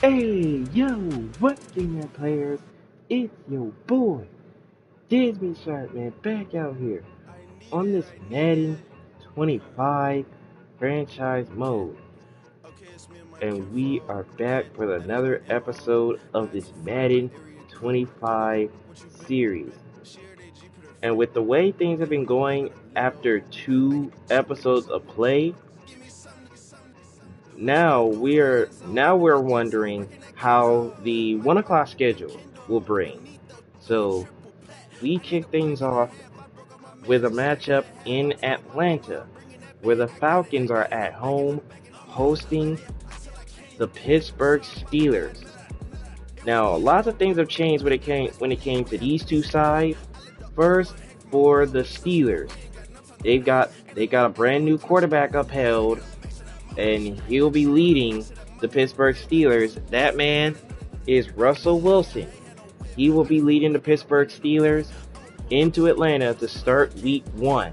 Hey, yo, what's game players? It's your boy, Disney Shark Man, back out here on this Madden 25 franchise mode. And we are back with another episode of this Madden 25 series. And with the way things have been going after 2 episodes of play, now we're wondering how the 1 o'clock schedule will bring. So we kick things off with a matchup in Atlanta, where the Falcons are at home hosting the Pittsburgh Steelers. Now, lots of things have changed when it came to these two sides. First, for the Steelers, they got a brand new quarterback upheld, and he'll be leading the Pittsburgh Steelers. That man is Russell Wilson. He will be leading the Pittsburgh Steelers into Atlanta to start week 1.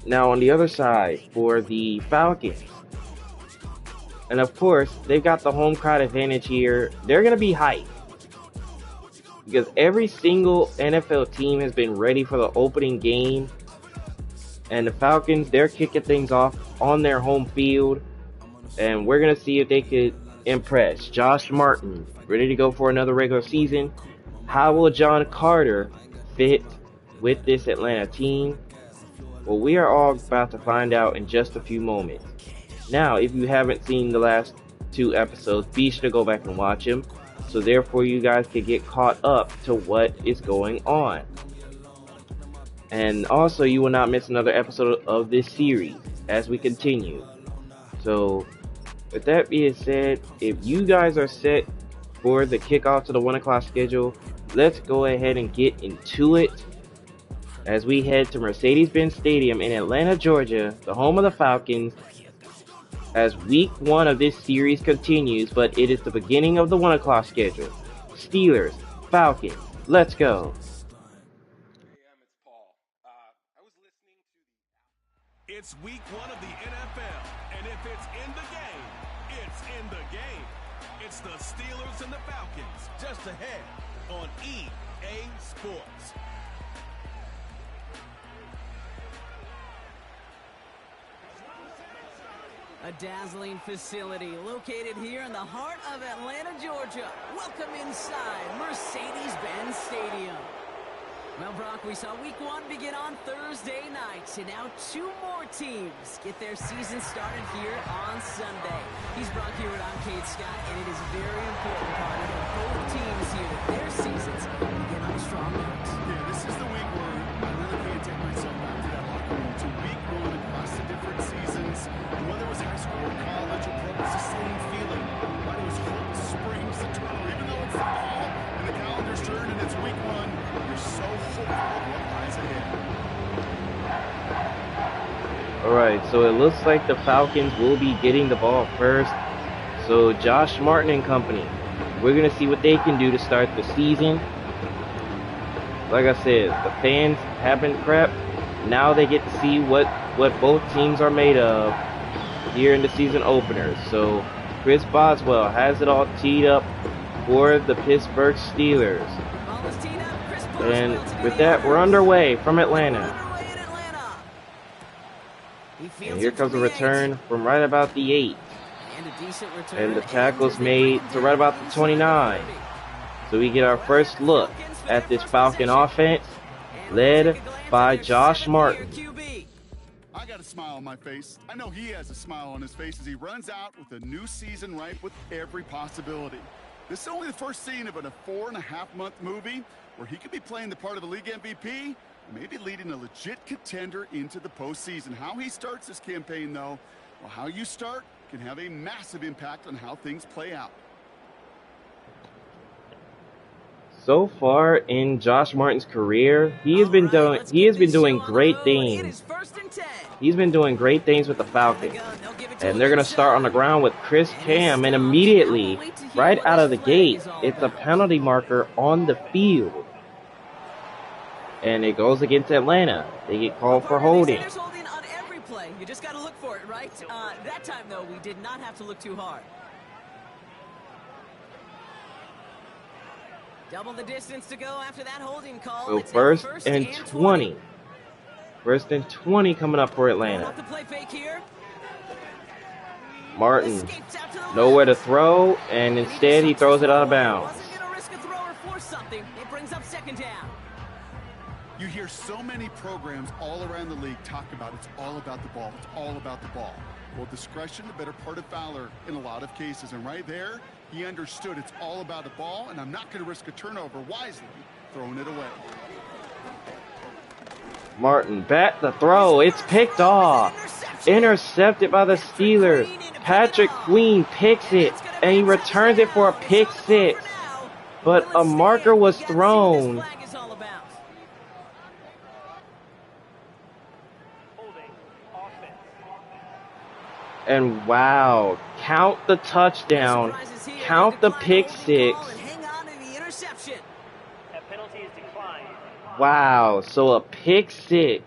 Now on the other side, for the Falcons, and of course, they've got the home crowd advantage here. They're going to be hyped because every single NFL team has been ready for the opening game. And the Falcons, they're kicking things off on their home field. And we're going to see if they could impress. Josh Martin, ready to go for another regular season. How will John Carter fit with this Atlanta team? Well, we are all about to find out in just a few moments. Now, if you haven't seen the last 2 episodes, be sure to go back and watch them, so therefore you guys can get caught up to what is going on. And also, you will not miss another episode of this series as we continue. So, with that being said, if you guys are set for the kickoff to the 1 o'clock schedule, let's go ahead and get into it as we head to Mercedes-Benz Stadium in Atlanta, Georgia, the home of the Falcons, as week 1 of this series continues, but it is the beginning of the 1 o'clock schedule. Steelers, Falcons, let's go. It's week 1 of the NFL, and if it's in the game, it's in the game. It's the Steelers and the Falcons, just ahead on EA Sports. A dazzling facility located here in the heart of Atlanta, Georgia. Welcome inside Mercedes-Benz Stadium. Well, Brock, we saw week 1 begin on Thursday night, and now 2 more teams get their season started here on Sunday. He's Brock here with Kate Scott, and it is very important, Carter, that both teams here, their seasons begin on a strong note. Yeah, this is the week where I really can't take myself back to that locker room to week 1 across the different seasons. And whether it was high school or college or pro, it's the same feeling. But it was hope springs eternal, even though it's the fall and the calendar's turned and it's week 1. You're so hopeful of what lies ahead. Alright, so it looks like the Falcons will be getting the ball first. So Josh Martin and company, we're going to see what they can do to start the season. Like I said, the fans have been prepped. Now they get to see what both teams are made of here in the season openers. So Chris Boswell has it all teed up for the Pittsburgh Steelers. And with that, we're underway from Atlanta. And here comes a return from right about the 8. And the tackle's made to right about the 29. So we get our first look at this Falcon offense, led by Josh Martin. I got a smile on my face. I know he has a smile on his face as he runs out with a new season ripe with every possibility. This is only the first scene of a 4.5-month movie where he could be playing the part of a league MVP, maybe leading a legit contender into the postseason. How he starts this campaign, though, well, how you start can have a massive impact on how things play out. So far in Josh Martin's career, he has been doing great things. He's been doing great things with the Falcons. And they're going to start on the ground with Chris Cam, and immediately, right out of the gate, it's a penalty marker on the field. And it goes against Atlanta. They get called for holding. You just got to look for it, right? That time, though, we did not have to look too hard. Double the distance to go after that holding call. So It's now first and 20. First and 20 coming up for Atlanta. Off the play fake here. Martin, Escapes out to the nowhere to left. throw, and instead he throws it out of bounds. Wasn't gonna risk a throw or force something. It brings up second down. You hear so many programs all around the league talk about it's all about the ball. It's all about the ball. Well, discretion, the better part of valor in a lot of cases. And right there, he understood it's all about the ball, and I'm not going to risk a turnover wisely, throwing it away. Martin, back the throw. It's picked off. Intercepted by the Steelers. Patrick Queen picks it, and he returns it for a pick six. But a marker was thrown. And wow, count the touchdown, count the pick six. Wow, so a pick six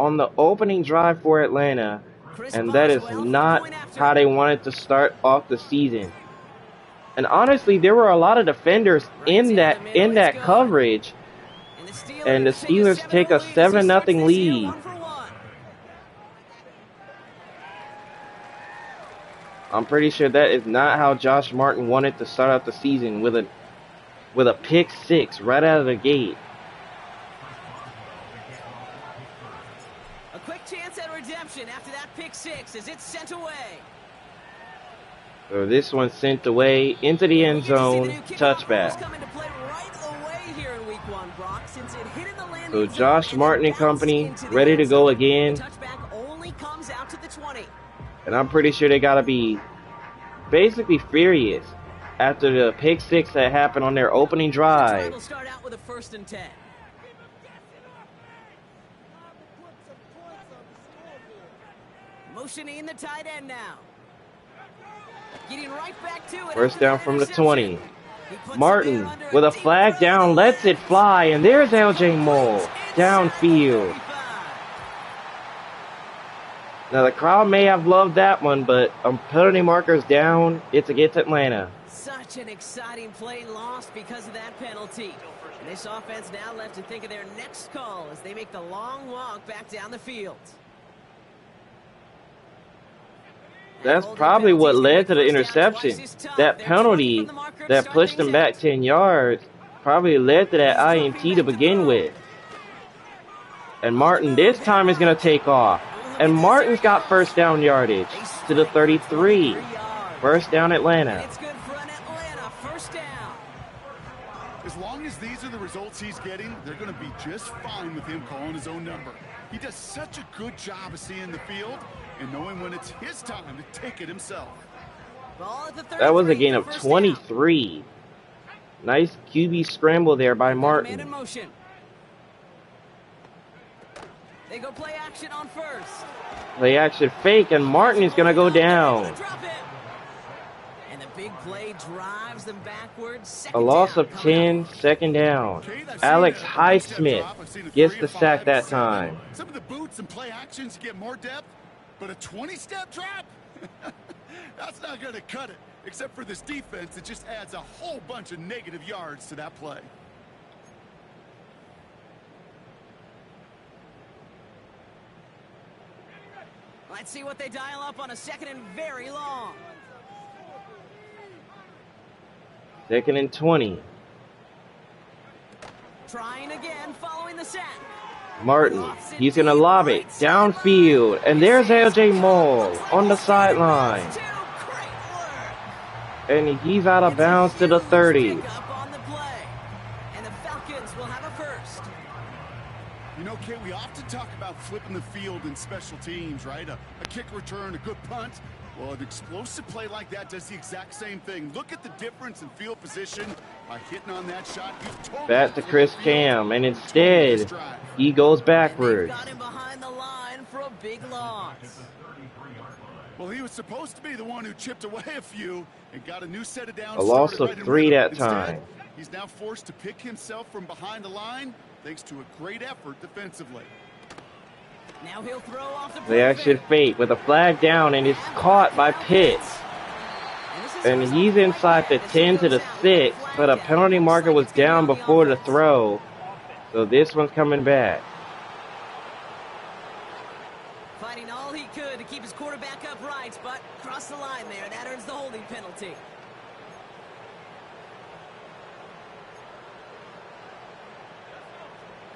on the opening drive for Atlanta, and that is not how they wanted to start off the season. And honestly, there were a lot of defenders in that coverage, and the Steelers take a 7-0 lead. I'm pretty sure that is not how Josh Martin wanted to start out the season, with a pick six right out of the gate. A quick chance at redemption after that pick six as it's sent away. So this one's sent away into the end zone, touchback. So Josh Martin and company ready to go again. And I'm pretty sure they got to be basically furious after the pick six that happened on their opening drive. They'll start out with a 1st and 10. Motioning the tight end now. Getting right back to it. First down from the 20. Martin with a flag down, lets it fly, and there's LJ Moore downfield. Now, the crowd may have loved that one, but penalty markers down. It's against Atlanta. Such an exciting play lost because of that penalty. And this offense now left to think of their next call as they make the long walk back down the field. That's probably what led to the interception. That penalty that pushed them back 10 yards probably led to that INT to begin with. And Martin this time is going to take off. And Martin's got first down yardage to the 33. First down Atlanta. It's good for an Atlanta first down. As long as these are the results he's getting, they're going to be just fine with him calling his own number. He does such a good job of seeing the field and knowing when it's his time to take it himself. That was a gain of 23. Nice QB scramble there by Martin. They go play action on first. Play action fake, and Martin is going to go down. And the big play drives them backwards. A loss of 10, second down. Alex Highsmith gets the sack that time. Some of the boots and play actions get more depth, but a 20-step drop? That's not going to cut it, except for this defense that just adds a whole bunch of negative yards to that play. Let's see what they dial up on a 2nd and very long. 2nd and 20. Trying again following the sack. Martin, he's going to lob it downfield. And there's LJ Moore on the sideline. And he's out of bounds to the 30. And the Falcons will have a first. You know, Kate, we often talk about flipping the field in special teams, right? A kick return, a good punt. Well, an explosive play like that does the exact same thing. Look at the difference in field position by hitting on that shot. Totally back to Chris Cam, and instead, he goes backwards. Got him behind the line for a big loss. Well, he was supposed to be the one who chipped away a few and got a new set of downs. A loss of 3 that Instead, time. He's now forced to pick himself from behind the line thanks to a great effort defensively. Now he'll throw off the Play action fake with a flag down, and it's caught by Pitts. And this And he's inside the 10 to the 6, but a penalty marker was down before the throw. So this one's coming back. Fighting all he could to keep his quarterback upright, but crossed the line there. That earns the holding penalty.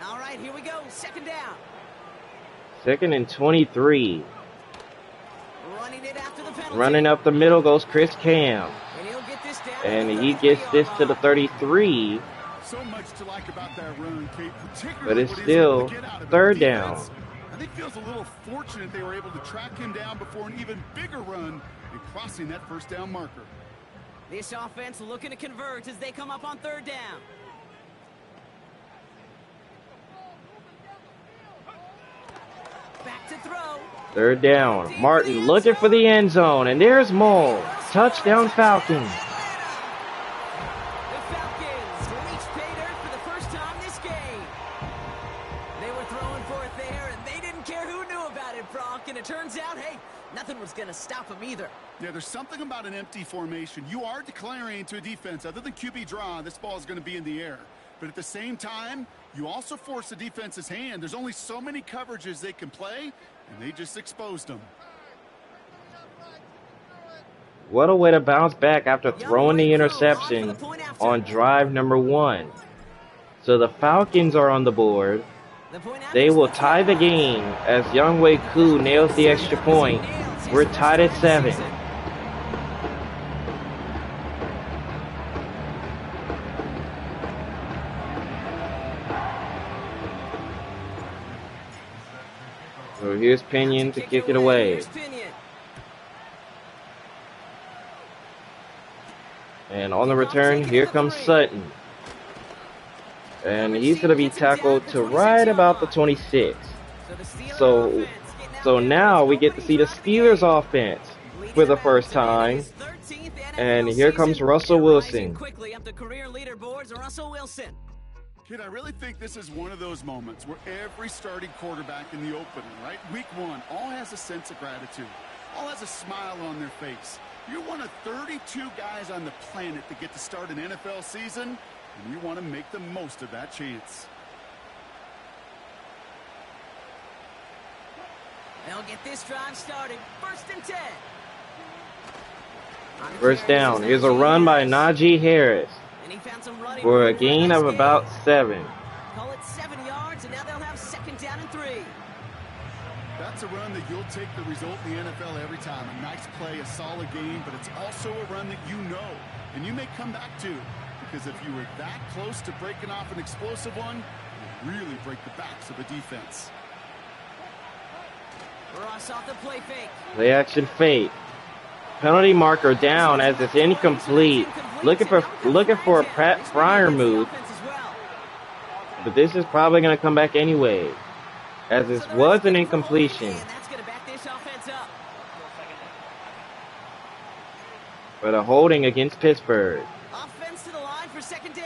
All right, here we go. Second down. 2nd and 23. Running it after the penalty. Running up the middle goes Chris Cam. And he'll get this down. And he gets this to the 33. So much to like about that run, Kate, But it's still 3rd down. I think feels a little fortunate they were able to track him down before an even bigger run and crossing that 1st down marker. This offense looking to convert as they come up on 3rd down. Back to throw. 3rd down. Martin looking for the end zone. And there's Mole. Touchdown Falcons. The Falcons reach pay dirt for the first time this game. They were throwing for it there, and they didn't care who knew about it, Brock. And it turns out, hey, nothing was going to stop them either. Yeah, there's something about an empty formation. You are declaring to a defense, other than QB draw, this ball is going to be in the air. But at the same time, you also force the defense's hand. There's only so many coverages they can play, and they just exposed them. What a way to bounce back after throwing the interception on drive number 1. So the Falcons are on the board. They will tie the game as Younghoe Koo nails the extra point. We're tied at 7. So here's Pinion to kick it away. And on the return, here comes Sutton. And he's going to be tackled to right about the 26. So now we get to see the Steelers offense for the first time. And here comes Russell Wilson. Kid, I really think this is one of those moments where every starting quarterback in the opening, right, week 1, all has a sense of gratitude, all has a smile on their face. You're one of 32 guys on the planet that get to start an NFL season, and you want to make the most of that chance. They'll get this drive started. 1st and 10. First down. Here's a run by Najee Harris for a gain of about 7. Call it 7 yards, and now they'll have 2nd down and 3. That's a run that you'll take the result in the NFL every time. A nice play, a solid game, but it's also a run that you know, and you may come back to, because if you were that close to breaking off an explosive one, it would really break the backs of a defense. Ross off the play fake. Play action fake. Penalty marker down as it's incomplete. Looking for a Pat Fryer move. But this is probably going to come back anyway, as this was an incompletion. But a holding against Pittsburgh. Offense to the line for 2nd down.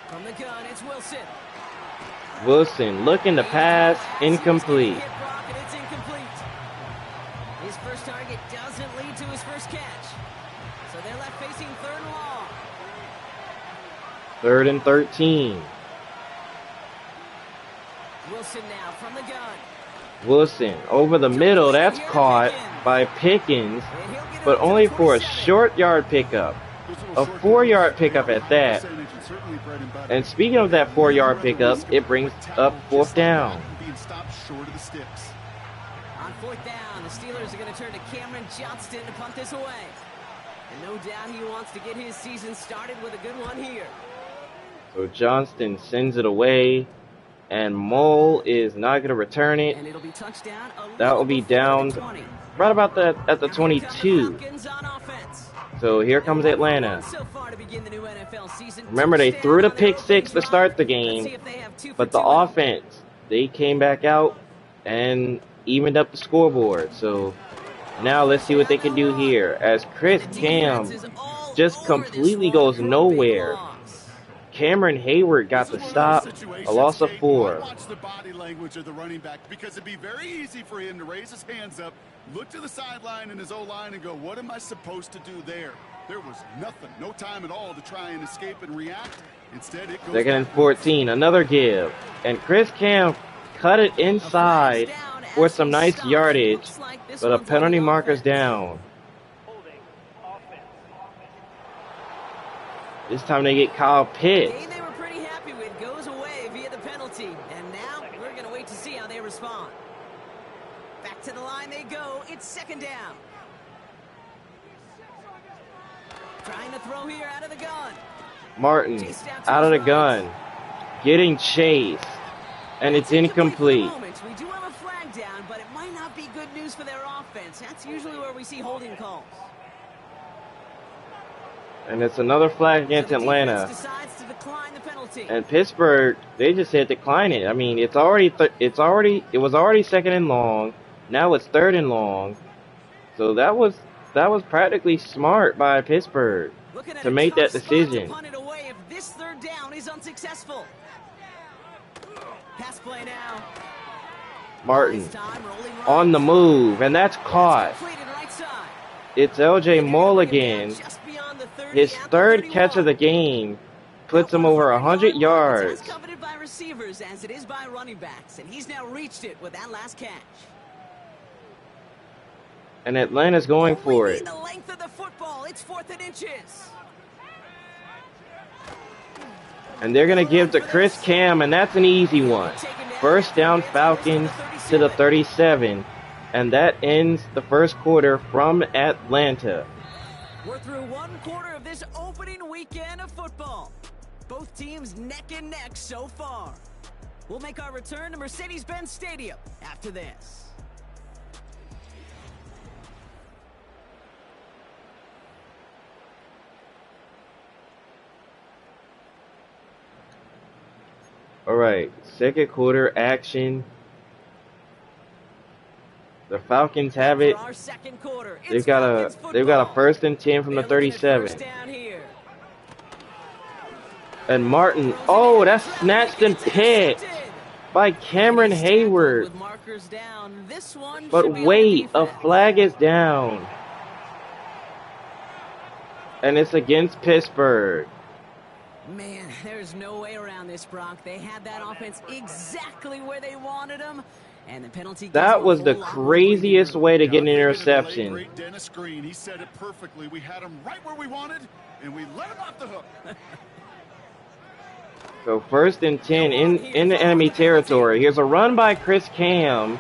From the gun, it's Wilson. Wilson looking to pass, incomplete. It's incomplete. His first target doesn't lead to his first catch. So they're left facing 3rd and long. 3rd and 13. Wilson now from the gun. Wilson over the middle. That's caught by Pickens, but only for a short yard pickup. A 4-yard pickup at that. And speaking of that 4-yard pickup, it brings up 4th down. On 4th down, the Steelers are going to turn to Cameron Johnston to punt this away. And no doubt he wants to get his season started with a good one here. So Johnston sends it away, and Mole is not going to return it. And it'll be touchdown. That will be down right about at the 22. So here comes Atlanta. Remember, they threw the pick 6 to start the game, but the offense, they came back out and evened up the scoreboard. So now let's see what they can do here, as Chris Cam just completely goes nowhere. Cameron Hayward got the stop, a loss of 4. Watch the body language of the running back, because it'd be very easy for him to raise his hands up, look to the sideline in his O-line and go, what am I supposed to do there? There was nothing, no time at all to try and escape and react. Instead, it goes 2nd and 14, another give. And Chris Cam cut it inside for some nice yardage, but a penalty marker's down. This time they get Kyle Pitts. Game they were pretty happy with goes away via the penalty. And now we're going to wait to see how they respond. Back to the line they go. It's 2nd down. Trying to throw here out of the gun. Martin out of the gun, getting chased, and it's incomplete. We do have a flag down, but it might not be good news for their offense. That's usually where we see holding calls. And it's another flag against Atlanta. Decides to decline the penalty. And Pittsburgh, they just said decline it. I mean, it was already 2nd and long. Now it's 3rd and long. So that was practically smart by Pittsburgh to make that decision. If this 3rd down is unsuccessful. Pass play now. Martin on the move, and that's caught. It's LJ Mulligan. His 3rd catch of the game puts him over 100 yards. It's coveted by receivers as it is by running backs, and he's now reached it with that last catch. And Atlanta's going for it. The length of the football. It's 4th and inches. And they're going to give to Chris Cam, and that's an easy one. 1st down Falcons to the 37. And that ends the 1st quarter from Atlanta. We're through 1 quarter of this opening weekend of football. Both teams neck and neck so far. We'll make our return to Mercedes-Benz Stadium after this. All right, 2nd quarter action. The Falcons have it. They've got a 1st and 10 from the 37. And Martin, oh, that's snatched and picked by Cameron Hayward. But wait, a flag is down. And it's against Pittsburgh. Man, there's no way around this, Brock. They had that offense exactly where they wanted them. And the penalty. That was the craziest way to get an interception. Great Dennis Green, he said it perfectly. We had him right where we wanted, and we let him off the hook. So 1st and 10 in the enemy territory. Here's a run by Chris Cam.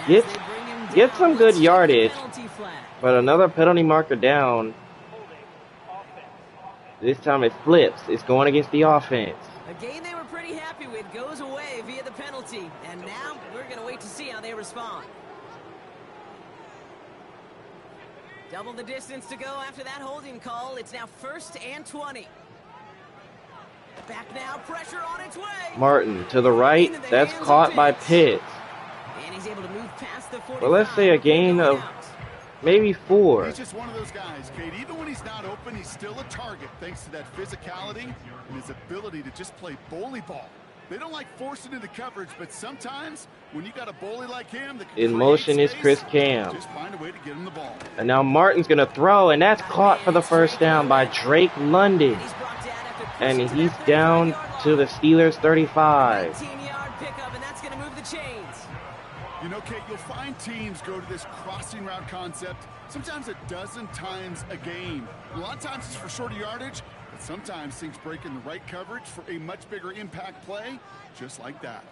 Gets some good yardage, but another penalty marker down. This time it flips. It's going against the offense. A game they were pretty happy with goes away via the penalty. And now we're going to wait to see how they respond. Double the distance to go after that holding call. It's now 1st and 20. Back now, pressure on its way. Martin to the right. That's caught by Pitts. And he's able to move past the 45. Well, let's say a gain of maybe 4. He's just one of those guys, Kate. Even when he's not open, he's still a target thanks to that physicality and his ability to just play bully ball. They don't like forcing into coverage, but sometimes when you got a bully like him, that in motion is Chris Cam. Just find a way to get him the ball. And now Martin's going to throw, and that's caught for the 1st down by Drake London. And he's down to the Steelers' 35. 19-yard pickup, and that's going to move the chains. You know, Kate, you'll find teams go to this crossing route concept sometimes a dozen times a game. A lot of times it's for shorter yardage, but sometimes things break in the right coverage for a much bigger impact play, just like that.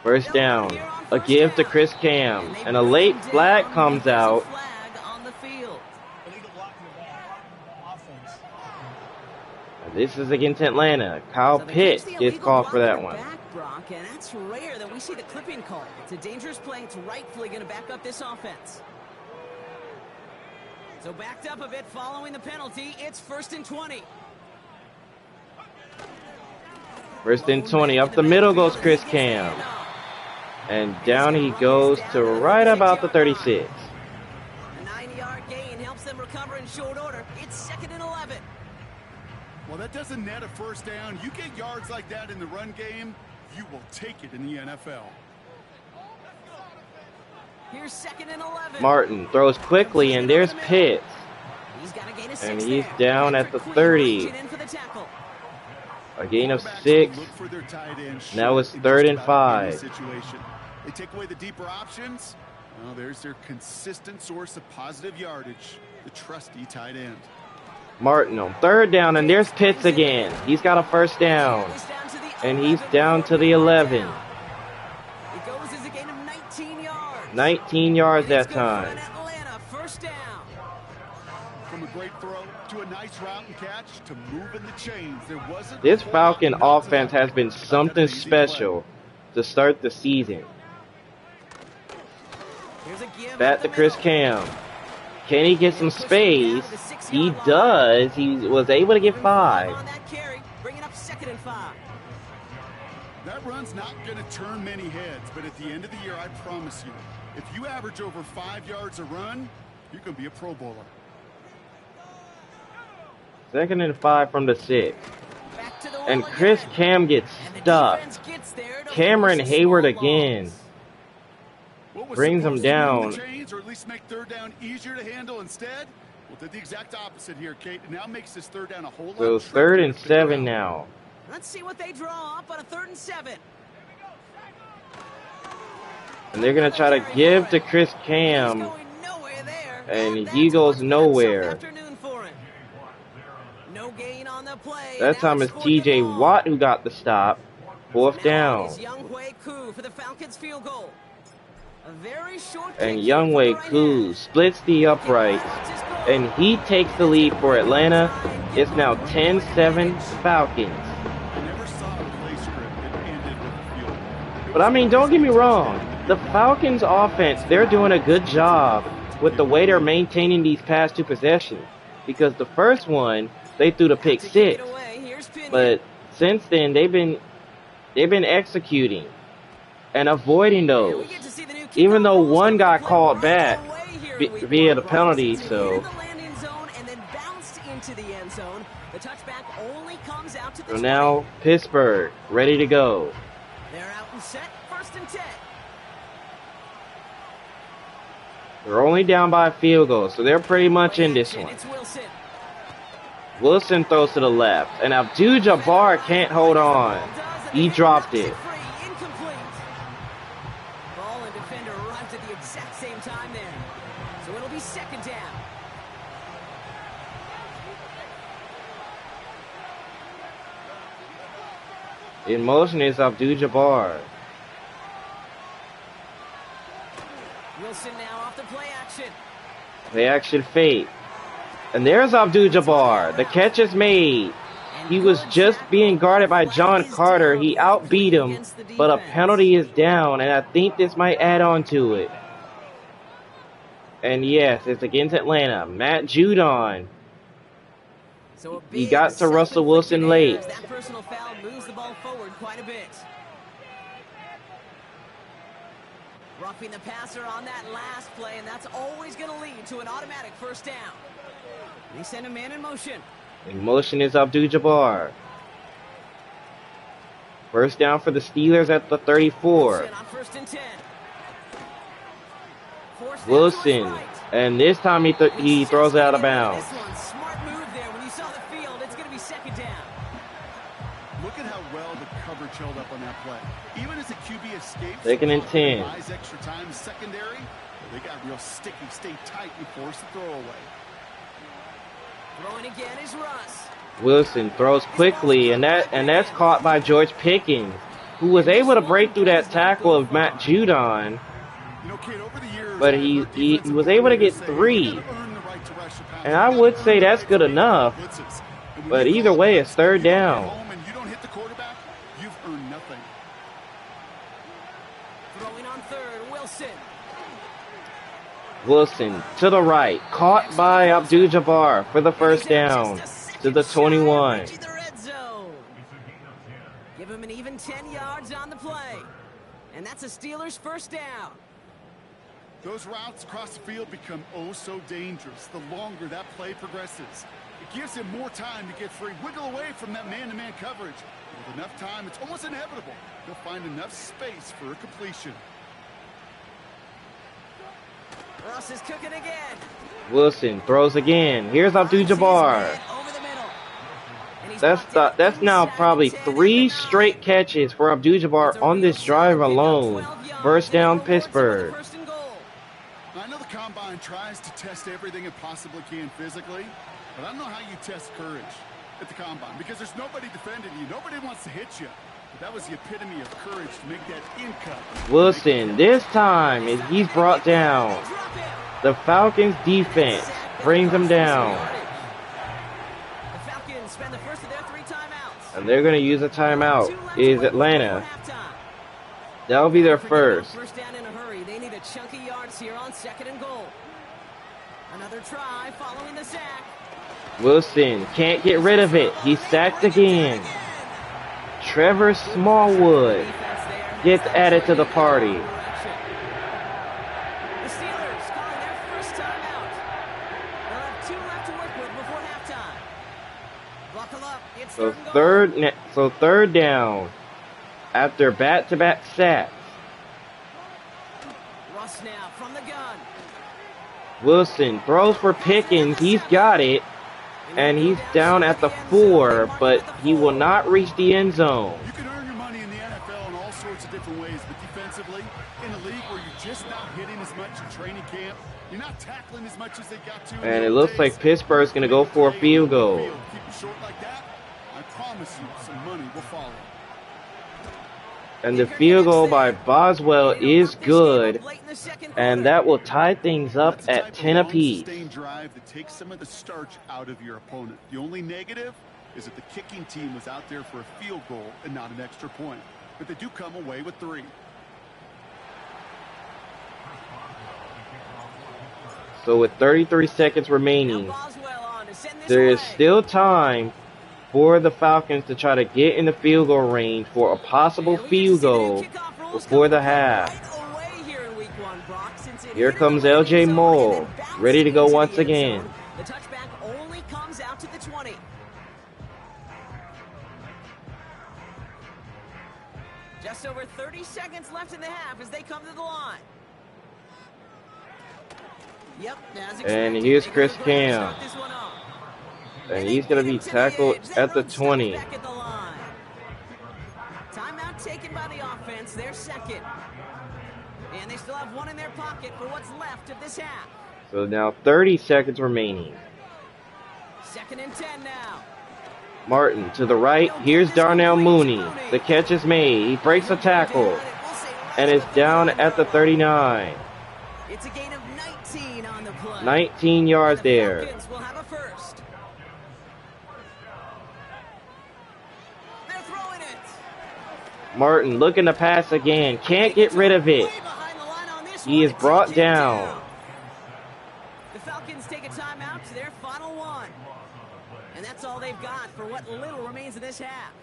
1st down, a give to Chris Cam, and a late flag comes out. This is against Atlanta. Kyle Pitts gets called for that one. And that's rare that we see the clipping call. It's a dangerous play. It's rightfully going to back up this offense. So backed up a bit following the penalty. It's 1st and 20. 1st and 20. Up the middle goes Chris Cam. And down he goes to right about the 36. A 9-yard gain helps them recover in short order. It's 2nd and 11. Well, Well, that doesn't net a first down. You get yards like that in the run game, you will take it in the NFL. Here's 2nd and 11. Martin throws quickly, and there's Pitts. And he's down at the 30. A gain of 6. Now it's 3rd and 5. They take away the deeper options. Well, there's their consistent source of positive yardage, the trusty tight end. Martin on 3rd down, and there's Pitts again. He's got a first down. And he's down to the 11. It goes as a gain of 19 yards. 19 yards that time. Atlanta, first down. From a great throw to a nice route and catch to moving the chains. There wasn't This Falcon offense has been something special to start the season. Back to Chris Cam. Can he get some space? He does. He was able to get 5. Bringing up 2nd and 5. That run's not going to turn many heads, but at the end of the year, I promise you, if you average over 5 yards a run, you're going to be a Pro Bowler. 2nd and 5 from the 6. And Chris Cam gets stuck. Cameron Hayward again. Brings him down. Or at least make 3rd down easier to handle instead. Well, did the exact opposite here, Kate. It now makes this 3rd down a whole lot. So 3rd and 7 now. Let's see what they draw up on a 3rd and 7. And they're going to try to give to Chris Cam. And he goes nowhere. No gain on the play. That time it's TJ Watt who got the stop. 4th down. For the Falcons field goal. And Younghoe Koo splits the uprights, and he takes the lead for Atlanta. It's now 10-7 Falcons. But I mean, don't get me wrong. The Falcons offense, they're doing a good job with the way they're maintaining these past 2 possessions. Because the first one, they threw the pick 6. But since then, they've been executing and avoiding those. Even though one got called back via the penalty, so now Pittsburgh ready to go. They're out and set, 1st and 10. They're only down by a field goal, so they're pretty much in this one. Wilson throws to the left, and Abdul-Jabbar can't hold on. He dropped it. So it'll be 2nd down. In motion is Abdul-Jabbar. Wilson now off the play action. Play action fake. And there's Abdul-Jabbar. The catch is made. He was just being guarded by John Carter. He outbeat him, but a penalty is down, and I think this might add on to it. And yes, it's against Atlanta. Matt Judon. He got to Russell Wilson late. That personal foul moves the ball forward quite a bit. Roughing the passer on that last play, and that's always going to lead to an automatic 1st down. They send a man in motion. In motion is Abdul-Jabbar. 1st down for the Steelers at the 34. On 1st and 10. Wilson, and this time he throws it out of bounds. Smart move there. When you saw the field, it's going to be 2nd down. Look at how well the coverage held up on that play. Even as the QB escapes, 2nd and 10. buys extra time secondary. They got real sticky, stay tight, and force the throw away. Throwing again is Russ. Wilson throws quickly, and that's caught by George Pickens, who was able to break through that tackle of Matt Judon. But he was able to get 3. And I would say that's good enough. But either way, it's 3rd down. Throwing on 3rd, Wilson. Wilson to the right, caught by Abdul-Jabbar for the 1st down to the 21. Give him an even 10 yards on the play. And that's a Steelers 1st down. Those routes across the field become oh so dangerous the longer that play progresses. It gives him more time to get free, wiggle away from that man-to-man coverage. With enough time, it's almost inevitable. He'll find enough space for a completion. Ross is cooking again. Wilson throws again. Here's Abdul-Jabbar. That's now probably 3 straight catches for Abdul-Jabbar on this drive alone. First down, Pittsburgh. I know the Combine tries to test everything it possibly can physically, but I don't know how you test courage at the Combine because there's nobody defending you. Nobody wants to hit you. But that was the epitome of courage to make that in-cut. Wilson, this time, he's brought down. The Falcons defense brings him down. The Falcons spend the first of their 3 timeouts. And they're going to use a timeout. Is Atlanta. That'll be their first. First down in a hurry. They need a chunky yards here on 2nd and goal. Another try following the sack. Wilson can't get rid of it. He's sacked again. Trevor Smallwood gets added to the party. The Steelers calling their first timeout. They'll have 2 left to work with before halftime. Buckle up. It's So third down after back-to-back sacks. Russ now from the gun. Wilson throws for Pickens. He's got it. And he's down at the 4, but he will not reach the end zone. You can earn your money in the NFL in all sorts of different ways, but defensively, in a league where you're just not hitting as much in training camp, you're not tackling as much as they got to. And it looks like Pittsburgh's going to go for a field goal. Keep it short like that, I promise you some money will follow. And the field goal by Boswell is good. And that will tie things up at 10 apiece. Drive that takes some of the starch out of your opponent. The only negative is that the kicking team was out there for a field goal and not an extra point. But they do come away with 3. So with 33 seconds remaining, there is still time for the Falcons to try to get in the field goal range for a possible field goal before the half. Here comes L.J. Moore, ready to go once again. The touchback only comes out to the 20. Just over 30 seconds left in the half as they come to the line. Yep, and here's Chris Cam. And he's going to be tackled at the 20. Timeout taken by the offense, their second. And they still have 1 in their pocket for what's left of this half. So now 30 seconds remaining. 2nd and 10 now. Martin to the right. Here's Darnell Mooney. The catch is made. He breaks a tackle. And is down at the 39. It's a gain of 19 on the play. 19 yards there. Falcons will have a first. They're throwing it. Martin looking to pass again. Can't get rid of it. He is brought down. The Falcons take a timeout to their final 1. And that's all they've got for what little remains of this half.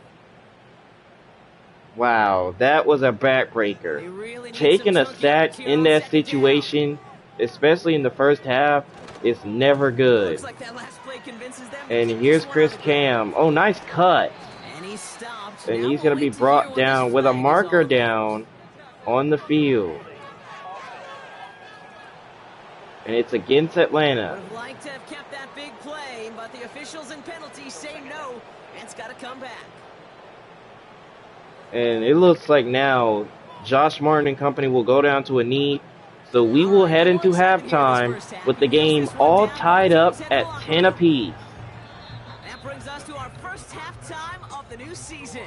Wow, that was a backbreaker. Really taking a sack in that situation, especially in the first half, is never good. Like that last play convinces them. And here's Chris Cam. Oh, nice cut. And he stopped. And he's going to be brought down with a marker down on the field. And it's against Atlanta. Would have liked to have kept that big play, but the officials and penalties say no, and it's got to come back. And it looks like now Josh Martin and company will go down to a knee. So we will head into halftime with the game all tied up at 10 apiece. That brings us to our first halftime of the new season.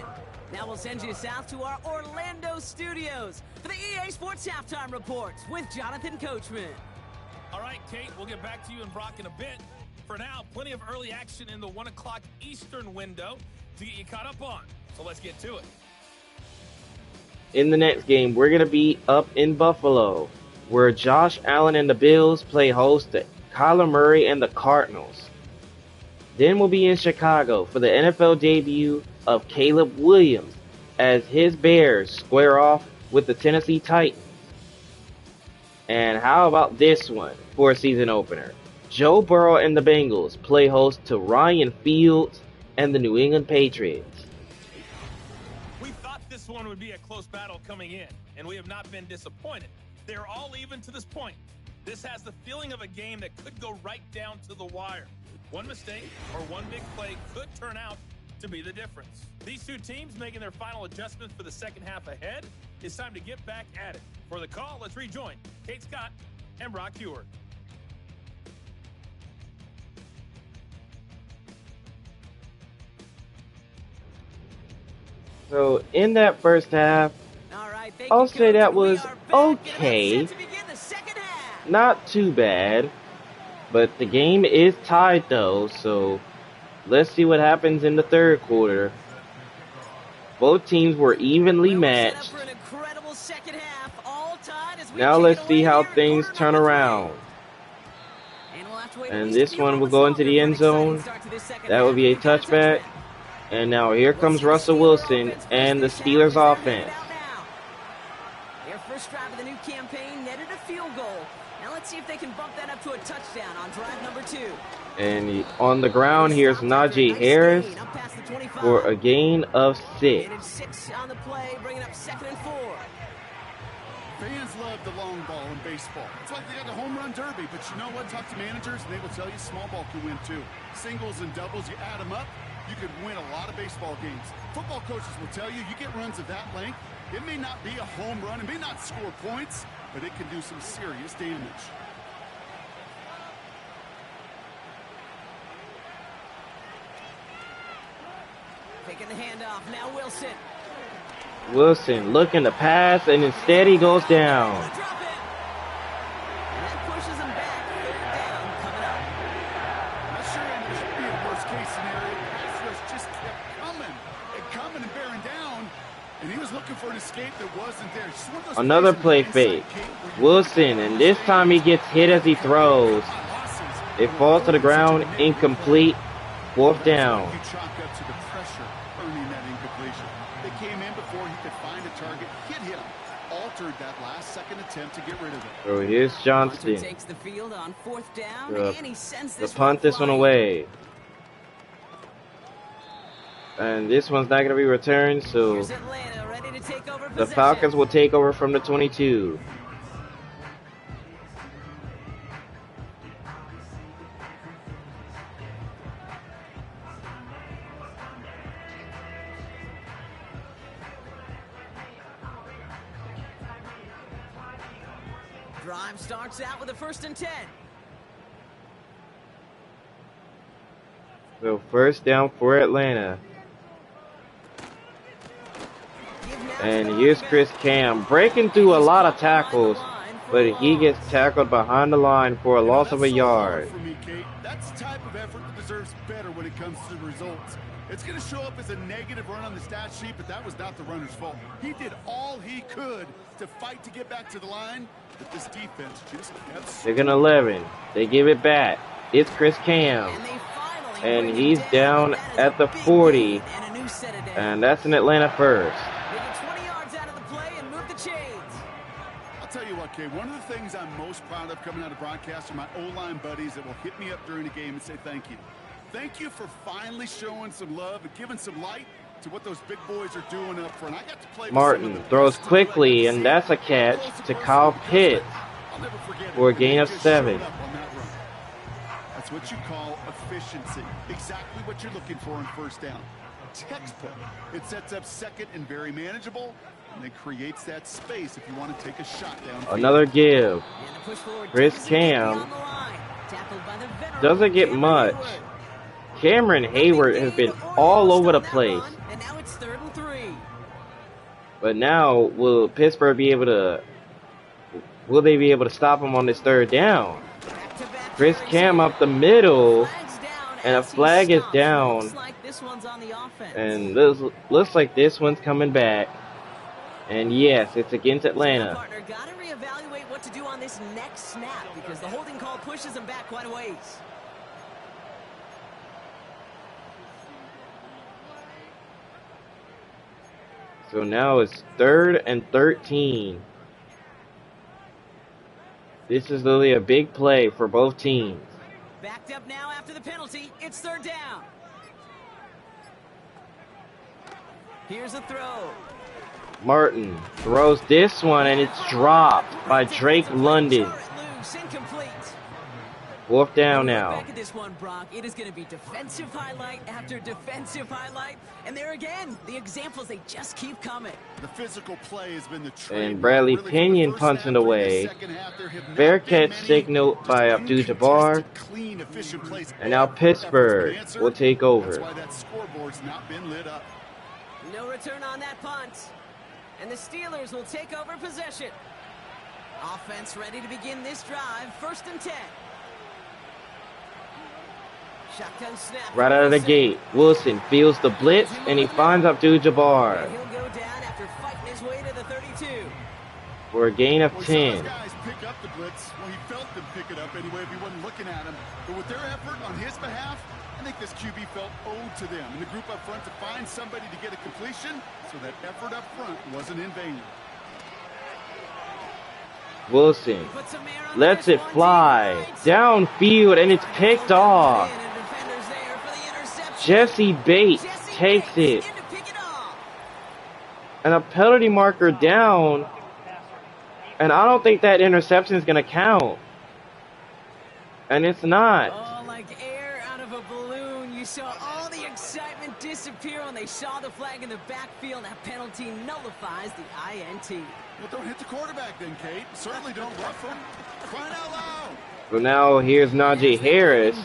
Now we'll send you south to our Orlando studios for the EA Sports Halftime Reports with Jonathan Coachman. All right, Kate, we'll get back to you and Brock in a bit. For now, plenty of early action in the 1 o'clock Eastern window to get you caught up on. So let's get to it. In the next game, we're going to be up in Buffalo, where Josh Allen and the Bills play host to Kyler Murray and the Cardinals. Then we'll be in Chicago for the NFL debut of Caleb Williams as his Bears square off with the Tennessee Titans. And how about this one for a season opener? Joe Burrow and the Bengals play host to Ryan Fields and the New England Patriots. We thought this one would be a close battle coming in, and we have not been disappointed. They're all even to this point. This has the feeling of a game that could go right down to the wire. One mistake or one big play could turn out to be the difference. These two teams making their final adjustments for the second half ahead. It's time to get back at it. For the call, let's rejoin Kate Scott and Brock Heward. So in that first half, I'll say that was okay. Not too bad. But the game is tied though, so let's see what happens in the third quarter. Both teams were evenly matched. Now let's see how things turn around. And this one will go into the end zone. That will be a touchback. And now here comes Russell Wilson and the Steelers offense. Their first drive of the new campaign netted a field goal. Now let's see if they can bump that up to a touchdown on drive number 2. And on the ground, here's Najee Harris for a gain of 6. 6 on the play, bringing up 2nd and 4. Fans love the long ball in baseball. It's like they got the home run derby, but you know what? Talk to managers, and they will tell you small ball can win too. Singles and doubles, you add them up, you could win a lot of baseball games. Football coaches will tell you, you get runs of that length, it may not be a home run, it may not score points, but it can do some serious damage. Taking the handoff, now Wilson. Wilson looking to pass, and instead he goes down. And that pushes him back. 3rd down coming up. Not sure it should be a worst case scenario. Pass rush just kept coming and bearing down. And he was looking for an escape that wasn't there. Another play fake. Wilson, and this time he gets hit as he throws. It falls to the ground, incomplete. 4th down. You chalk up to the pressure earning that incompletion. They came in before he could find a target, hit him, altered that last second attempt to get rid of it. So here's Johnston. Takes the field on 4th down, and he sends The this punt this one away. And this one's not going to be returned, so Here's Atlanta, ready to take over the possession. Falcons will take over from the 22. Drive starts out with a 1st and 10. So first down for Atlanta. And here's Chris Cam breaking through a lot of tackles, but he gets tackled behind the line for a loss of a yard. For me, Kate, that's the type of effort that deserves better when it comes to the results. It's going to show up as a negative run on the stat sheet, but that was not the runner's fault. He did all he could to fight to get back to the line, but this defense just kept... Second 11. They give it back. It's Chris Cam. And he's down at the 40. And that's an Atlanta first. I'll tell you what, Kay, one of the things I'm most proud of coming out of broadcast are my O-line buddies that will hit me up during the game and say thank you. Thank you for finally showing some love and giving some light to what those big boys are doing up front. I got to play Martin throws quickly, and that's a catch to Kyle Pitts for a gain of 7. That's what you call efficiency. Exactly what you're looking for on first down. Textbook. It sets up second and very manageable, and it creates that space if you want to take a shot down. Another give. Chris Cam doesn't get much. Cameron Hayward has been all over the place. And now it's 3rd and 3. But now, will Pittsburgh be able to... Will they be able to stop him on this 3rd down? Chris Cam up the middle, and a flag is down. And this looks like this one's coming back. And yes, it's against Atlanta. Partner got to reevaluate what to do on this next snap because the holding call pushes him back quite a ways. So now it's 3rd and 13. This is really a big play for both teams. Backed up now after the penalty. It's third down. Here's a throw. Martin throws this one, and it's dropped by Drake London. Fourth down now. Back at this one, Brock. It is going to be defensive highlight after defensive highlight. And there again, the examples, they just keep coming. The physical play has been the And Bradley Pinion punts it away. Fair catch signaled by Abdul-Jabbar. And now Pittsburgh will take over. That's why that scoreboard's not been lit up. No return on that punt. And the Steelers will take over possession. Offense ready to begin this drive. 1st and 10. Shotgun snap. Right out of the gate, Wilson feels the blitz, and he finds Abdul-Jabbar. He'll go down after fighting his way to the 32. For a gain of 10. Guys pick up the blitz. Well, he felt them pick it up anyway if he wasn't looking at him. But with their effort on his behalf, I think this QB felt owed to them and the group up front to find somebody to get a completion, so that effort up front wasn't in vain. Wilson lets it fly downfield, and it's picked off. Jesse Bates takes it. And a penalty marker down. And I don't think that interception is going to count. And it's not. Oh, like air out of a balloon. You saw all the excitement disappear when they saw the flag in the backfield. That penalty nullifies the INT. Well, don't hit the quarterback then, Kate. Certainly don't rough him. Crying out loud. So now here's Najee Harris.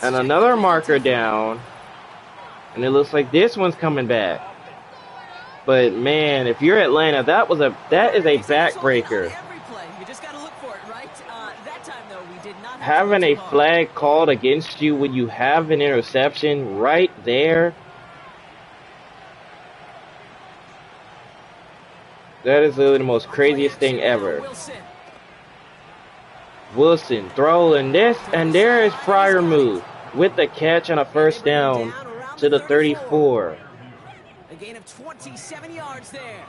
And another marker down. And it looks like this one's coming back. But man, if you're Atlanta, that is a backbreaker. Having a flag called against you when you have an interception right there. That is the most craziest thing ever. Wilson throwing this, and there is Freiermuth with the catch on a 1st down to the 34. A gain of 27 yards there.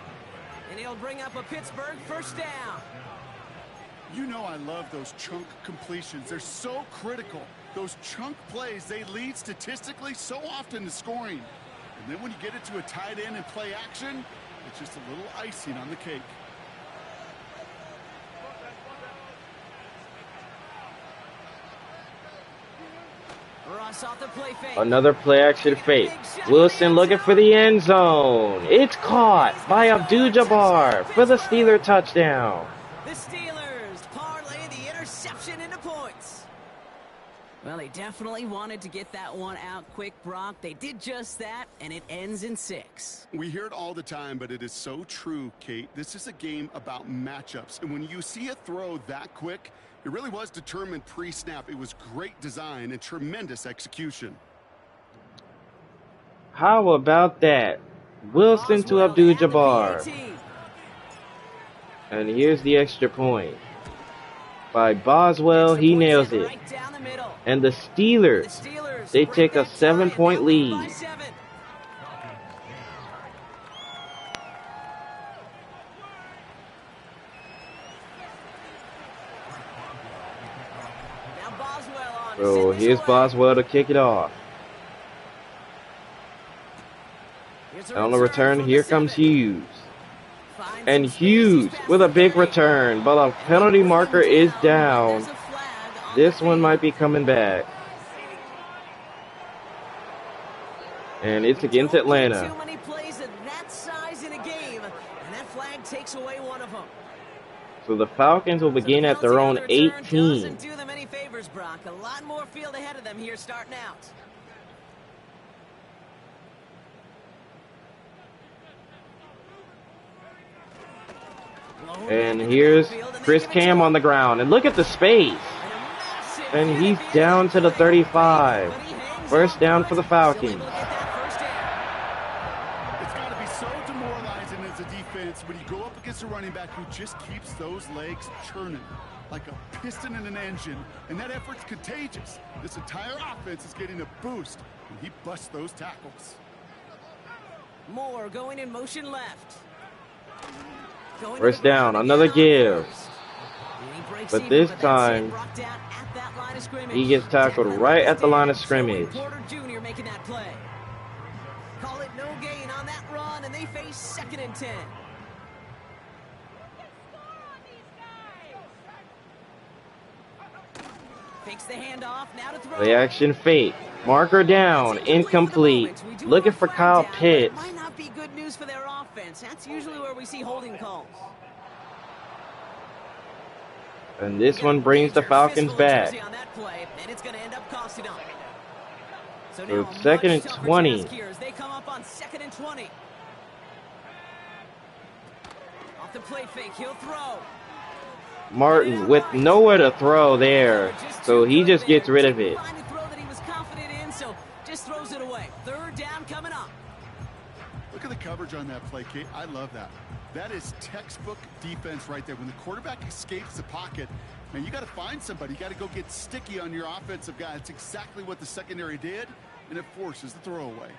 And he'll bring up a Pittsburgh 1st down. You know I love those chunk completions. They're so critical. Those chunk plays, they lead statistically so often to scoring. And then when you get it to a tight end and play action, it's just a little icing on the cake. Another play action fake. Wilson looking for the end zone. It's caught by Abdul-Jabbar for the Steeler touchdown. The Steelers parlay the interception into points. Well, they definitely wanted to get that one out quick, Brock. They did just that, and it ends in 6. We hear it all the time, but it is so true, Kate. This is a game about matchups. And when you see a throw that quick, it really was determined pre-snap. It was great design and tremendous execution. How about that? Wilson to Abdul-Jabbar. And here's the extra point. By Boswell, he nails it. And the Steelers, they take a 7-point lead. So here's Boswell to kick it off. And on the return, here comes Hughes. And Hughes with a big return, but a penalty marker is down. This one might be coming back. And it's against Atlanta. Too many plays of that size in a game, and that flag takes away one of them. So the Falcons will begin at their own 18. Doesn't do them any favors, Brock. A lot more field ahead of them here starting out. And here's Chris Cam on the ground. And look at the space. And he's down to the 35. 1st down for the Falcons. It's got to be so demoralizing as a defense when you go up against a running back who just keeps those legs churning like a piston in an engine, and that effort's contagious. This entire offense is getting a boost when he busts those tackles. Moore going in motion left. 1st down, another give. But this time, line of scrimmage. He gets tackled right at the line of scrimmage. Porter Jr. making that play. Call it no gain on that run, and they face 2nd and 10. Fakes the handoff, now to throw. The action fake. Marker down, incomplete. Looking for Kyle Pitts. Might not be good news for their offense. That's usually where we see holding calls. And this one brings the Falcons back. On that play, and it's going to end up costing them. So So now it's 2nd and much tougher 20. task here as they come up on 2nd and 20. Off the play fake, he'll throw. Martin with nowhere to throw there, so he just gets rid of it. Find a throw that he was confident in, so just throws it away. 3rd down coming up. Look at the coverage on that play, Kate. I love that. That is textbook defense right there. When the quarterback escapes the pocket, man, you got to find somebody. You got to go get sticky on your offensive guy. It's exactly what the secondary did, and it forces the throwaway.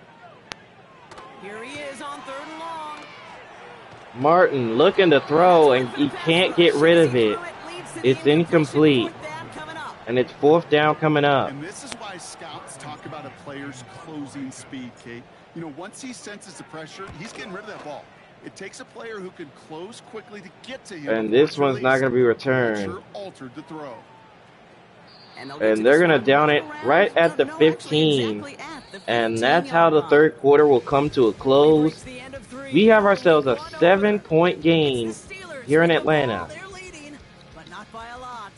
Here he is on 3rd and long. Martin looking to throw, and he can't get rid of it. It's incomplete. And it's 4th down coming up. And this is why scouts talk about a player's closing speed, Kate. You know, once he senses the pressure, he's getting rid of that ball. It takes a player who can close quickly to get to him. And this one's not going to be returned. Sure altered the throw. And they're going to down it right at the 15. And that's how the 3rd quarter will come to a close. We have ourselves a 7-point game here in Atlanta. They're leading, but not by a lot.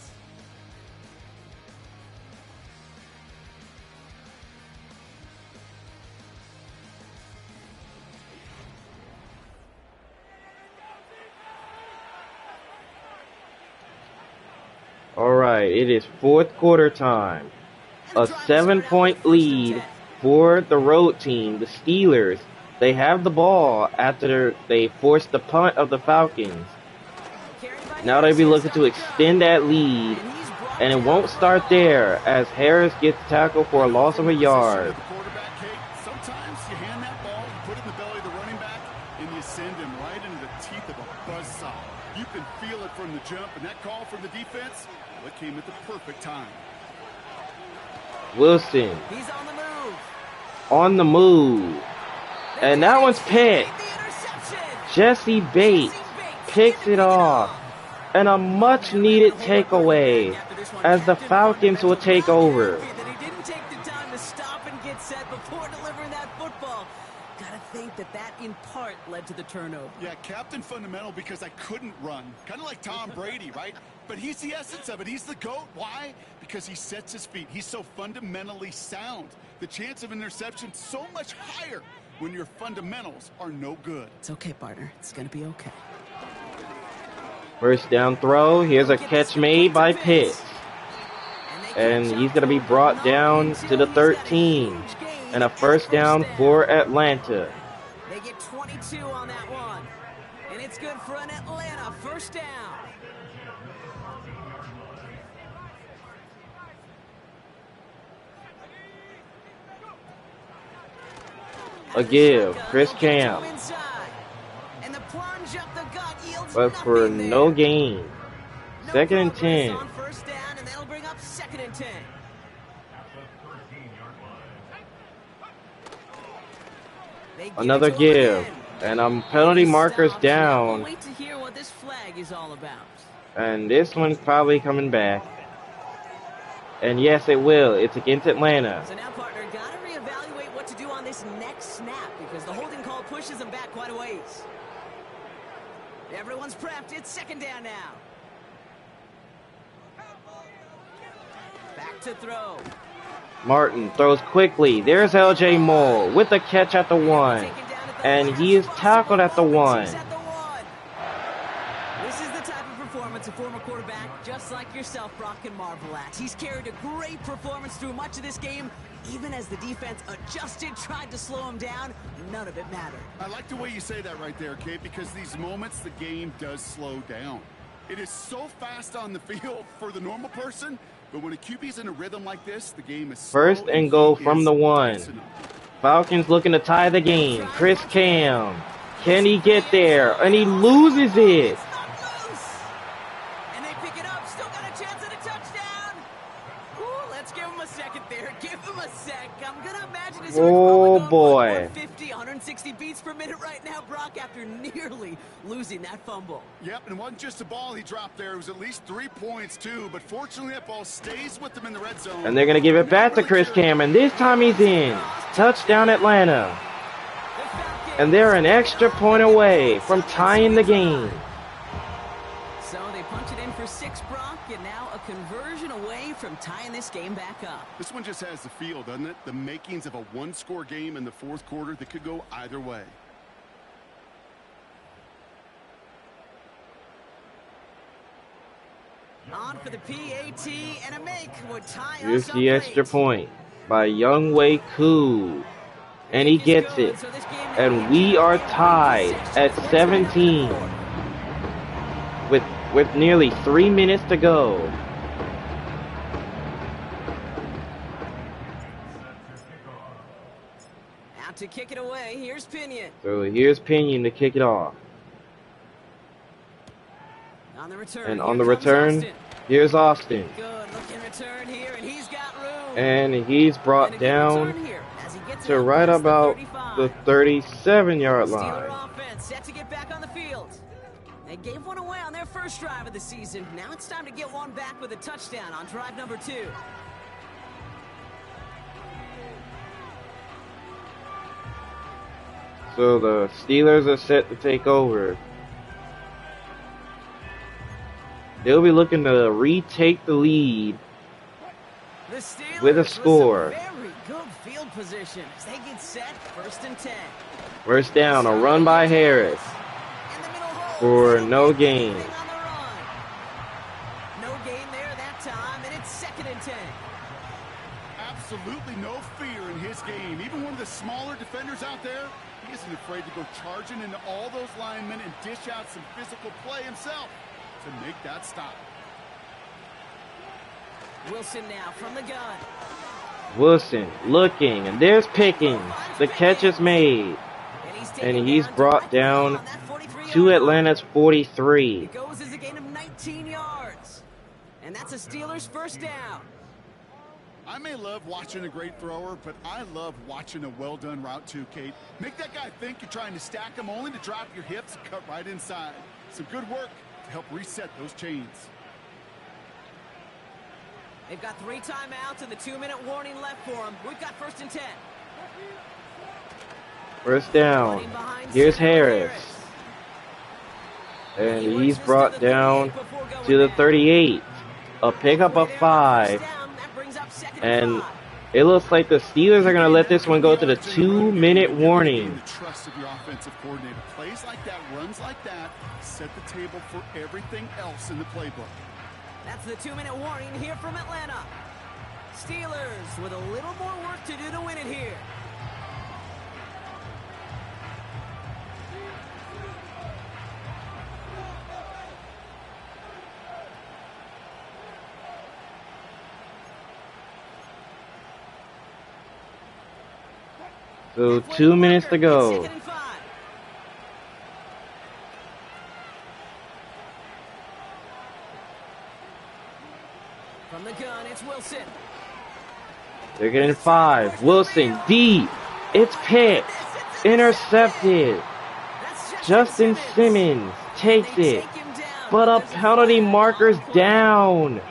All right, it is 4th quarter time. A 7-point lead for the road team, the Steelers. They have the ball after they forced the punt of the Falcons. Now they'll be looking to extend that lead, and it won't start there as Harris gets tackled for a loss of a yard. Sometimes you hand that ball, you put it in the belly of the running back, and you send him right into the teeth of a buzzsaw. You can feel it from the jump, and that call from the defense, well, it came at the perfect time. He's Wilson on the move. on the move. And that one's picked. Jesse Bates picks it off. And a much-needed takeaway as the Falcons will take over. That he didn't take the time to stop and get set before delivering that football. Gotta think that in part led to the turnover. Yeah, captain fundamental because I couldn't run. Kind of like Tom Brady, right? But he's the essence of it. He's the GOAT. Why? Because he sets his feet. He's so fundamentally sound. The chance of interception so much higher when your fundamentals are no good. It's okay, partner. It's gonna be okay. 1st down throw. Here's a catch made by Pitts. And he's going to be brought down to the 13. And a 1st down for Atlanta. They get 22 on that one. And it's good for an Atlanta 1st down. A give. Chris Camp. But for no gain. 2nd and 10. On 1st down, and that'll bring up 2nd and 10. Another give. And penalty markers down. Wait to hear what this flag is all about. And this one's probably coming back. And yes, it will. It's against Atlanta. So now, partner, gotta reevaluate what to do on this next snap because the holding call pushes them back quite a ways. Everyone's prepped. It's 2nd down now. Back to throw. Martin throws quickly. There's LJ Moore with the catch at the 1. And he is tackled at the 1. This is the type of performance a former quarterback just like yourself, Brock, can marvel at. He's carried a great performance through much of this game. Even as the defense adjusted, tried to slow him down, none of it mattered. I like the way you say that right there, Kate, because these moments the game does slow down. It is so fast on the field for the normal person, but when a QB's in a rhythm like this, the game is slow. 1st and goal from the 1. Falcons looking to tie the game. Chris Cam. Can he get there? And he loses it. And they pick it up, still got a chance at a touchdown. Woo! give him a second there. Give him a sec. I'm going to imagine his Oh, heart's boy. 150, 160 beats per minute right now, Brock, after nearly losing that fumble. Yep, and it wasn't just a ball he dropped there. It was at least 3 points, too. But fortunately, that ball stays with him in the red zone. And they're going to give it back to Chris Cameron. This time he's in. Touchdown, Atlanta. And they're an extra point away from tying the game. So they punch it in for 6, Brock, and now a conversion away from tying this game back up. This one just has the feel, doesn't it? The makings of a one-score game in the fourth quarter that could go either way. On for the PAT, and a make would tie Here's us up the extra late. point by Younghoe Koo. And he gets it. And we are tied at 17 with nearly 3 minutes to go. Out to kick it away, here's Pinion. So here's Pinion to kick it off. On the return, And here on the comes return, Austin. here's Austin. Good looking return here, and he's got room. And he's brought And a good return down here as he gets it to up right past about 35. the 37-yard line. Steeler offense set to get back on the field. They gave one away on their first drive of the season. Now it's time to get one back with a touchdown on drive number 2. So the Steelers are set to take over. They'll be looking to retake the lead The Steelers with a score. some very good field position as they get set, 1st and 10. First down, a run by Harris In the middle hole. for no gain. On the run. No gain there that time, and it's 2nd and 10. Absolutely no fear in his game. Even one of the smaller defenders out there, he isn't afraid to go charging into all those linemen and dish out some physical play himself to make that stop. Wilson now from the gun. Wilson looking, and there's Pickens. The catch is made, and he's brought down to Atlanta's 43. It goes as a gain of 19 yards. And that's a Steelers first down. I may love watching a great thrower, but I love watching a well-done route too, Kate. Make that guy think you're trying to stack him only to drop your hips and cut right inside. Some good work to help reset those chains. They've got 3 timeouts and the 2-minute warning left for them. We've got 1st and 10. First down. Here's Harris. And he's brought down to the 38. A pickup of 5. And it looks like the Steelers are going to let this one go to the 2-minute warning. The trust of your offensive coordinator. Plays like that, runs like that, set the table for everything else in the playbook. That's the 2-minute warning here from Atlanta. Steelers with a little more work to do to win it here. So 2 minutes to go. 2nd and 5. From the gun, it's Wilson. They're getting 5. Wilson deep. It's picked. Intercepted. Justin Simmons takes it. But a penalty marker's down.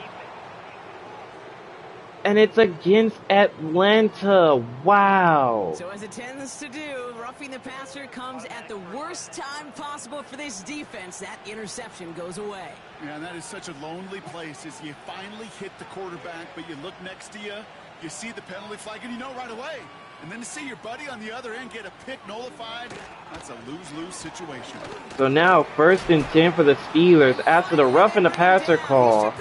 And it's against Atlanta. Wow. So as it tends to do, roughing the passer comes at the worst time possible for this defense. That interception goes away. Yeah, and that is such a lonely place as you finally hit the quarterback, but you look next to you, you see the penalty flag, and you know right away. And then to see your buddy on the other end get a pick nullified, that's a lose-lose situation. So now 1st and 10 for the Steelers after the roughing the passer call.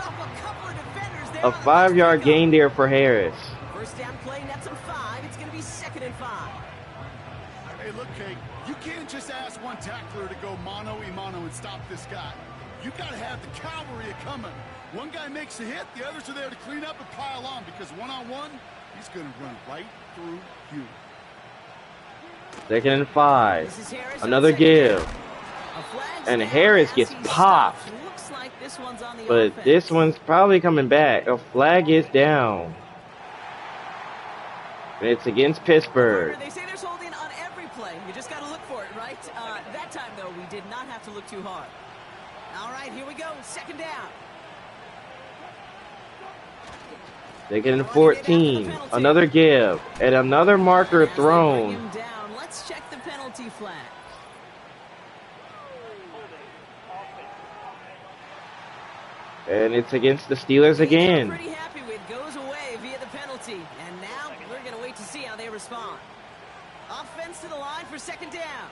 A 5-yard gain there for Harris. First down play, nets him 5. It's going to be 2nd and 5. Hey, look, Kate, you can't just ask one tackler to go mano-a-mano and stop this guy. You got to have the cavalry coming. One guy makes a hit, the others are there to clean up and pile on, because one-on-one, he's going to run right through you. 2nd and 5. Another give. And Harris gets popped. Looks like this one's on the But offense. this one's probably coming back. A flag is down. It's against Pittsburgh. They say there's holding on every play. You just got to look for it, right? That time, though, we did not have to look too hard. All right, here we go. Second down. They get in 14. Another give. And another marker thrown. Let's check the penalty flag. And it's against the Steelers again. Pretty happy with goes away via the penalty. And now we're going to wait to see how they respond. Offense to the line for second down.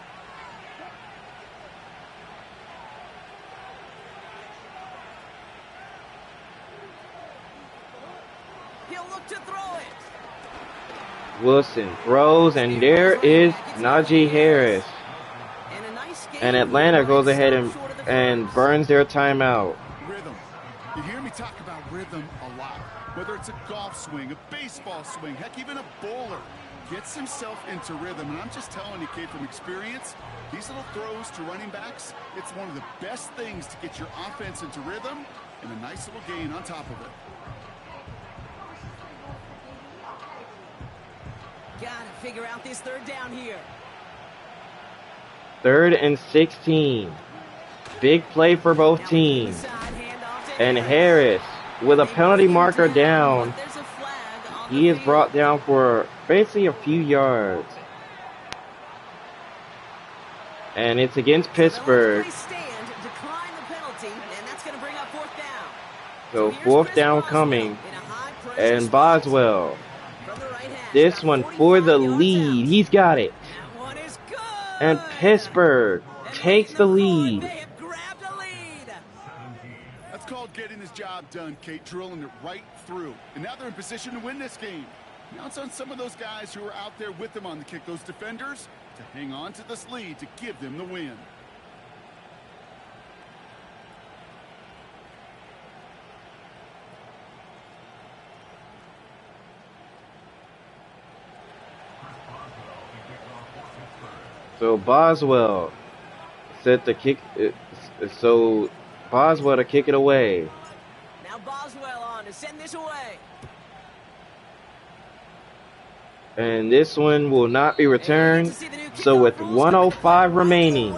He'll look to throw it. Wilson throws, and there is Najee Harris. And Atlanta goes ahead and burns their timeout. Rhythm. You hear me talk about rhythm a lot. Whether it's a golf swing, a baseball swing, heck, even a bowler gets himself into rhythm. And I'm just telling you, kid, from experience, these little throws to running backs, it's one of the best things to get your offense into rhythm and a nice little gain on top of it. Gotta figure out this third down here. 3rd and 16. Big play for both teams. And Harris, with a penalty marker down, he is brought down for basically a few yards. And it's against Pittsburgh. So 4th down coming. And Boswell. This one for the lead. He's got it. And Pittsburgh takes the lead. That's called getting his job done, Kate, drilling it right through. And now they're in position to win this game. Now it's on some of those guys who are out there with them on the kick, those defenders, to hang on to this lead to give them the win. So Boswell set the kick. So Boswell to kick it away. Now Boswell on to send this away. And this one will not be returned. So with 1:05 remaining,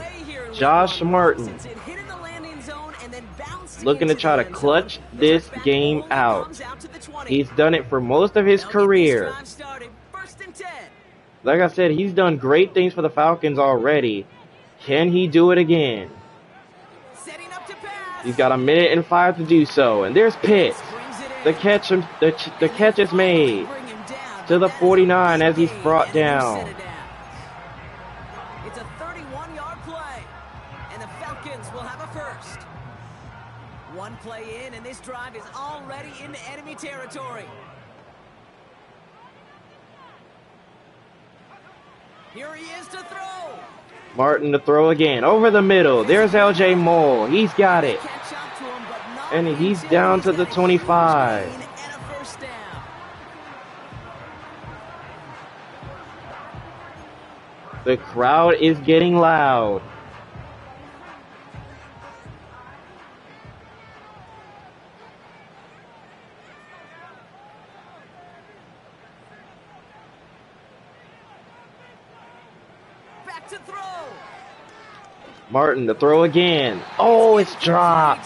Josh Martin looking to try to clutch this game out. He's done it for most of his career. Like I said, he's done great things for the Falcons already. Can he do it again? He's got 1:05 to do so. And there's Pitts. The catch is made to the 49 as he's brought down. It's a 31-yard play, and the Falcons will have a first. One play in, and this drive is already into enemy territory. Here he is to throw. Martin to throw again. Over the middle. There's L.J. Moore. He's got it. And he's down to the 25. The crowd is getting loud. To throw. Martin to throw again. Oh, it's dropped.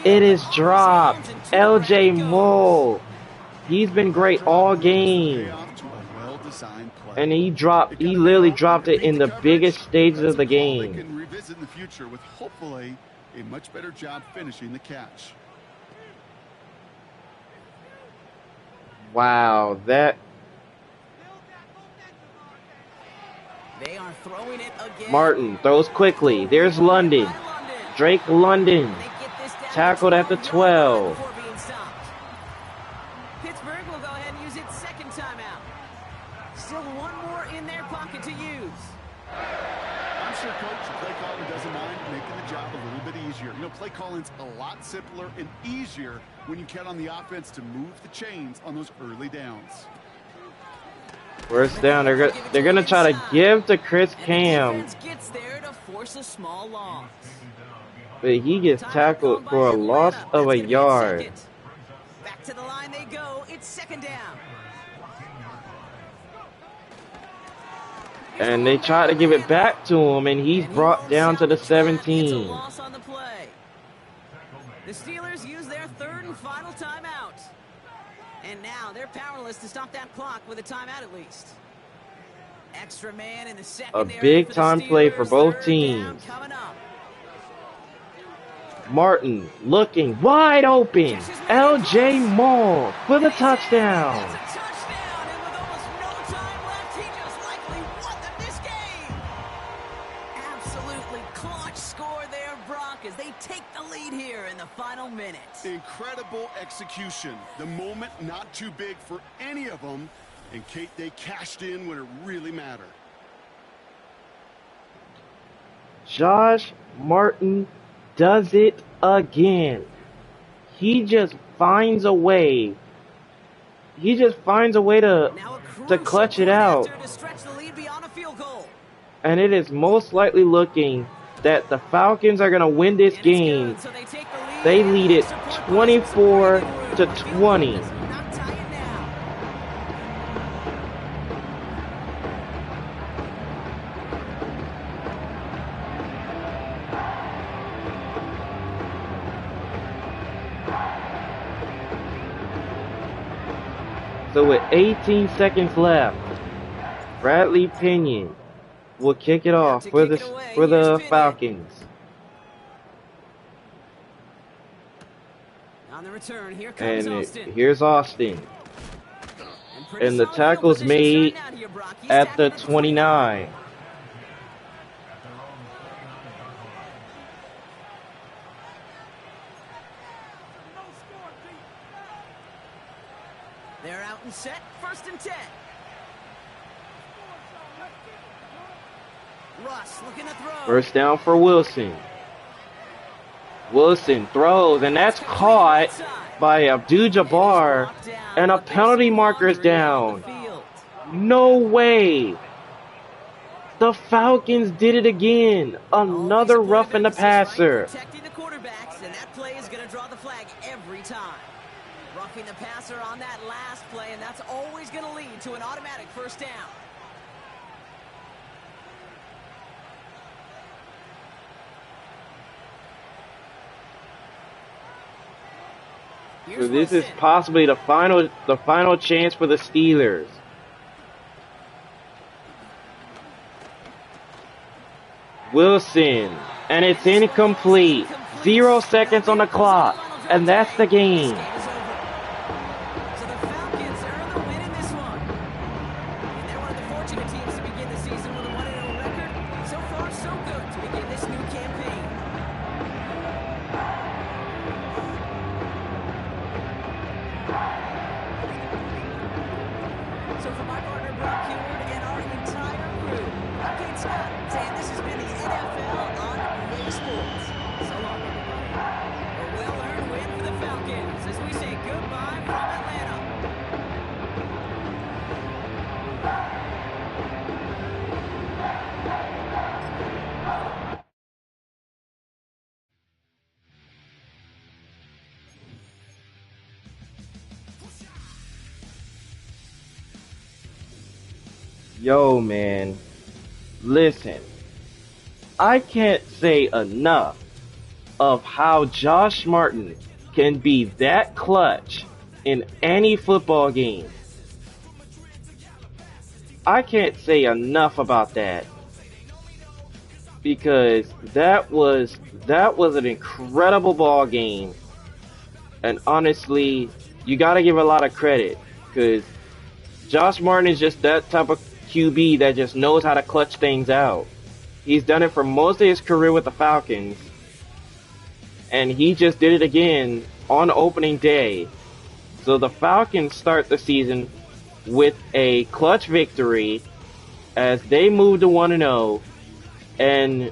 It is dropped. L.J. Moore. He's been great all game. And he literally dropped it in the biggest stages of the game. They can revisit in the future with hopefully a much better job finishing the catch. Wow, that. They are throwing it again. Martin throws quickly. There's London. Drake London tackled at the 12. Pittsburgh will go ahead and use its second timeout. Still one more in their pocket to use. I'm sure coach, the play caller doesn't mind making the job a little bit easier. You know, play calling's a lot simpler and easier when you count on the offense to move the chains on those early downs. First down, they're going to try to give to Chris Cam. Gets there to force a small loss. But he gets tackled for a loss of a yard. Back to the line they go. It's second down. And they try to give it back to him, and he's brought down to the 17. Loss on the play. The Steelers use their third and final timeout. And now they're powerless to stop that clock with a timeout at least. Extra man in the secondary. A big time play for both teams. Martin looking wide open. L.J. Moore for the touchdown. That's a touchdown, and with almost no time left, he just likely won them this game. Absolutely clutch score there, Brock, as they take the lead here in the final minutes. Incredible execution. The moment not too big for any of them. And Kate, they cashed in when it really mattered. Josh Martin does it again. He just finds a way. He just finds a way to clutch it out. And it is most likely looking that the Falcons are going to win this game. They lead it 24-20. So with 18 seconds left, Bradley Pinion will kick it off for the Falcons. On the return, here comes Austin. Here's Austin. And the tackle's made at the 29. They're out and set, 1st and 10. Russ looking to throw. First down for Wilson. Wilson throws, and that's caught by Abdul-Jabbar, and a penalty marker is down. No way. The Falcons did it again. Another roughing the passer. Protecting the quarterbacks, and that play is going to draw the flag every time. Roughing the passer on that last play, and that's always going to lead to an automatic first down. So this is possibly the final chance for the Steelers. Wilson, and it's incomplete. 0 seconds on the clock, and that's the game. Yo, man, listen, I can't say enough of how Josh Martin can be that clutch in any football game. I can't say enough about that, because that was an incredible ball game, and honestly, you got to give a lot of credit, because Josh Martin is just that type of QB that just knows how to clutch things out. He's done it for most of his career with the Falcons, and he just did it again on opening day. So the Falcons start the season with a clutch victory as they move to 1-0, and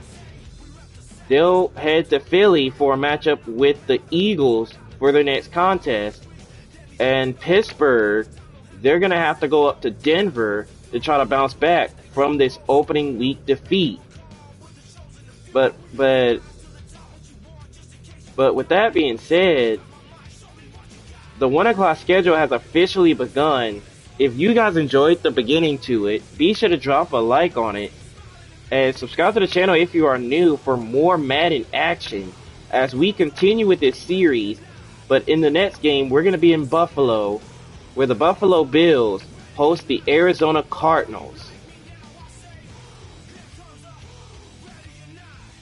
they'll head to Philly for a matchup with the Eagles for their next contest. And Pittsburgh, they're going to have to go up to Denver to try to bounce back from this opening week defeat. But with that being said, the 1 o'clock schedule has officially begun, if you guys enjoyed the beginning to it, be sure to drop a like on it and subscribe to the channel if you are new for more Madden action as we continue with this series. But in the next game, we're going to be in Buffalo, where the Buffalo Bills host the Arizona Cardinals.